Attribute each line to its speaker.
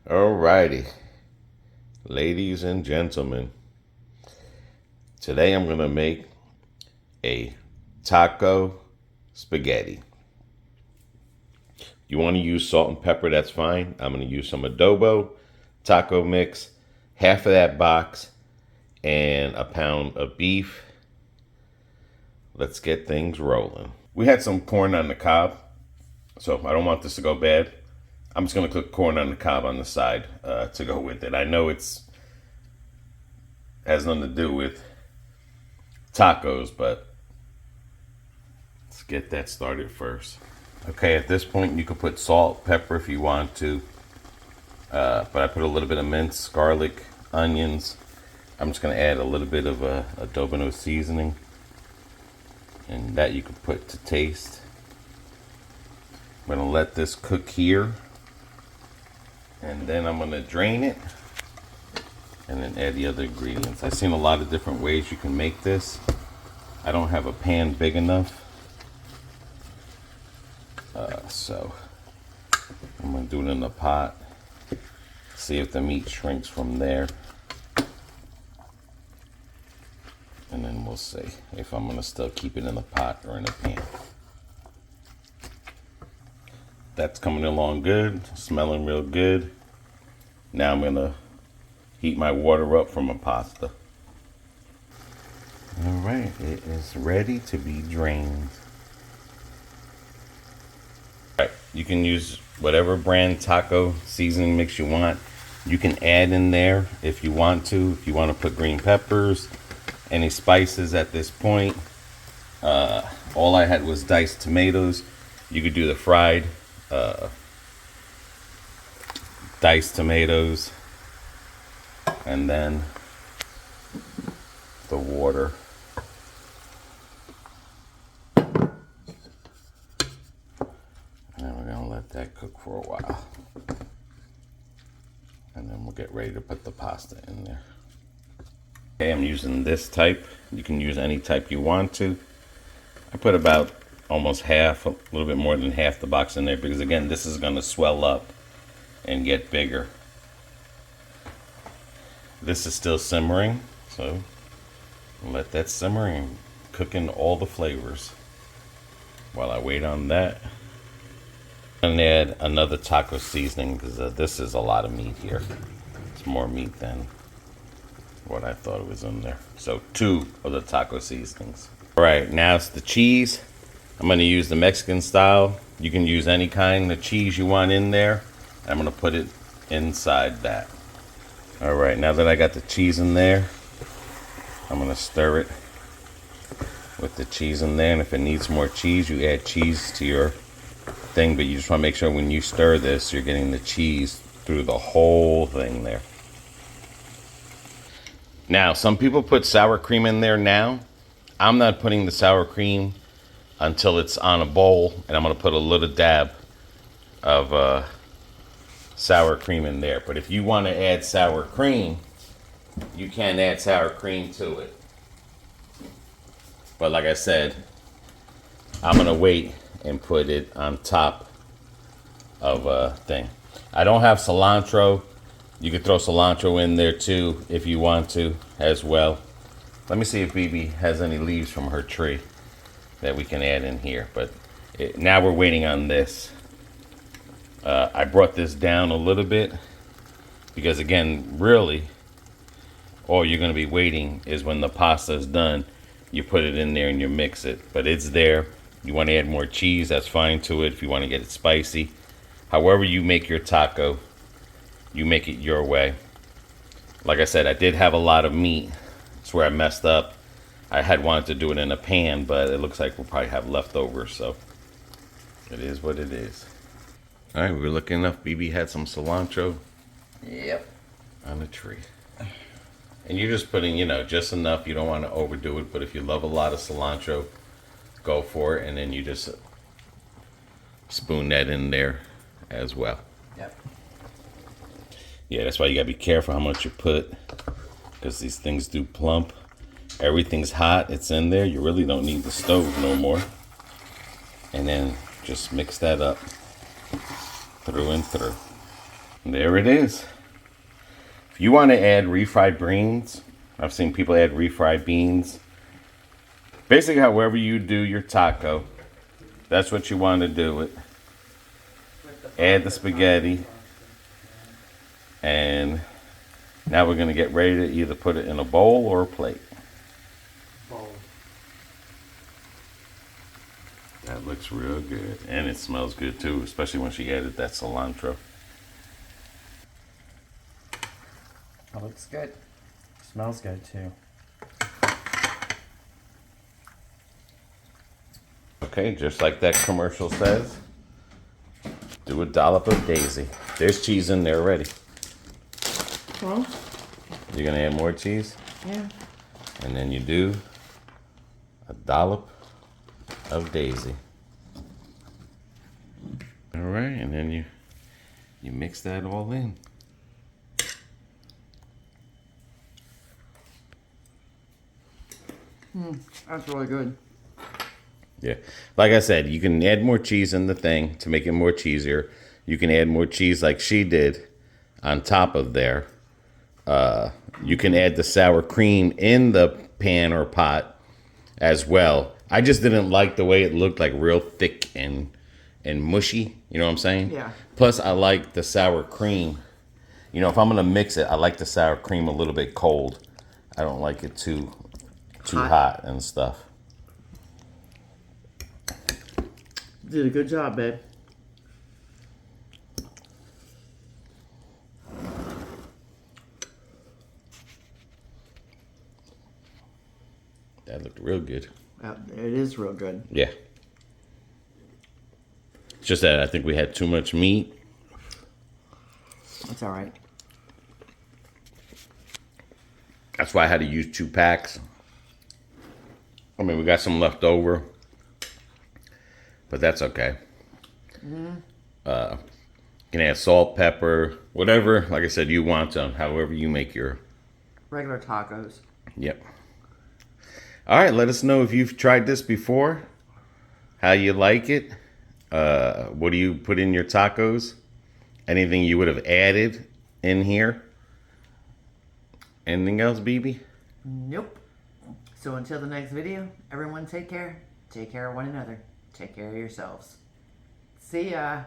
Speaker 1: Alrighty, ladies and gentlemen, today I'm gonna make a taco spaghetti. You want to use salt and pepper, that's fine. I'm gonna use some adobo, taco mix, half of that box, and a pound of beef. Let's get things rolling. We had some corn on the cob, so I don't want this to go bad. I'm just gonna cook corn on the cob on the side to go with it. I know it's has nothing to do with tacos, but let's get that started first. Okay, at this point you could put salt, pepper if you want to, but I put a little bit of minced garlic, onions. I'm just gonna add a little bit of adobo seasoning, and that you can put to taste. I'm gonna let this cook here, and then I'm gonna drain it and then add the other ingredients. I've seen a lot of different ways you can make this. I don't have a pan big enough, so I'm gonna do it in a pot, see if the meat shrinks from there, and then we'll see if I'm gonna still keep it in the pot or in a pan. That's coming along good, smelling real good. Now I'm gonna heat my water up from a pasta. All right, it is ready to be drained. All right, you can use whatever brand taco seasoning mix you want. You can add in there if you want to. If you want to put green peppers, any spices at this point. All I had was diced tomatoes. You could do the fried diced tomatoes, and then the water. And we're gonna let that cook for a while, and then we'll get ready to put the pasta in there. Okay, I'm using this type. You can use any type you want to. I put about almost half, a little bit more than half the box in there, because again, this is gonna swell up and get bigger. This is still simmering, so let that simmer and cook in all the flavors. While I wait on that, I'm gonna add another taco seasoning, because this is a lot of meat here. It's more meat than what I thought it was in there. So 2 of the taco seasonings. All right, now it's the cheese. I'm gonna use the Mexican style. You can use any kind of cheese you want in there. I'm gonna put it inside that. All right, now that I got the cheese in there, I'm gonna stir it with the cheese in there. And if it needs more cheese, you add cheese to your thing, but you just wanna make sure when you stir this, you're getting the cheese through the whole thing there. Now, some people put sour cream in there now. I'm not putting the sour cream until it's on a bowl, and I'm gonna put a little dab of sour cream in there. But if you wanna add sour cream, you can add sour cream to it. But like I said, I'm gonna wait and put it on top of a thing. I don't have cilantro. You could throw cilantro in there too if you want to as well. Let me see if BB has any leaves from her tree that we can add in here. But now we're waiting on this. I brought this down a little bit because, again, really, all you're going to be waiting is when the pasta is done, you put it in there and you mix it. But it's there. You want to add more cheese, that's fine to it if you want to get it spicy. However you make your taco, you make it your way. Like I said, I did have a lot of meat. That's where I messed up. I had wanted to do it in a pan, but it looks like we'll probably have leftovers, so it is what it is. All right, we were lucky enough. BB had some cilantro.
Speaker 2: Yep.
Speaker 1: On the tree. And you're just putting, just enough. You don't want to overdo it, but if you love a lot of cilantro, go for it. And then you just spoon that in there as well.
Speaker 2: Yep.
Speaker 1: Yeah, that's why you gotta be careful how much you put, because these things do plump. Everything's hot, it's in there. You really don't need the stove no more. And then just mix that up through and through. There it is. If you want to add refried beans, I've seen people add refried beans. Basically, however you do your taco, that's what you want to do it. Add the spaghetti. And now we're going to get ready to either put it in a bowl or a plate.
Speaker 2: Bowl.
Speaker 1: That looks real good. And it smells good too, especially when she added that cilantro.
Speaker 2: That looks good. Smells good too.
Speaker 1: Okay, just like that commercial says, do a dollop of daisy. There's cheese in there already.
Speaker 2: Well,
Speaker 1: You're gonna add more cheese?
Speaker 2: yeah.
Speaker 1: And then you do a dollop of daisy. All right, and then you mix that all in.
Speaker 2: That's really good.
Speaker 1: Yeah, like I said, you can add more cheese in the thing to make it more cheesier. You can add more cheese like she did on top of there. You can add the sour cream in the pan or pot as well. I just didn't like the way it looked, like real thick and mushy. You know what I'm saying?
Speaker 2: Yeah.
Speaker 1: Plus, I like the sour cream. You know, if I'm gonna mix it, I like the sour cream a little bit cold. I don't like it too hot and stuff.
Speaker 2: Did a good job, babe.
Speaker 1: That looked real good.
Speaker 2: It is real good.
Speaker 1: Yeah. It's just that I think we had too much meat.
Speaker 2: That's all right.
Speaker 1: That's why I had to use 2 packs. I mean, we got some left over, but that's okay. You can add salt, pepper, whatever, like I said, you want on however you make your...
Speaker 2: Regular tacos.
Speaker 1: Yep. All right, let us know if you've tried this before, how you like it. What do you put in your tacos? Anything you would have added in here? Anything else, BB?
Speaker 2: Nope. So until the next video, everyone take care. Take care of one another. Take care of yourselves. See ya.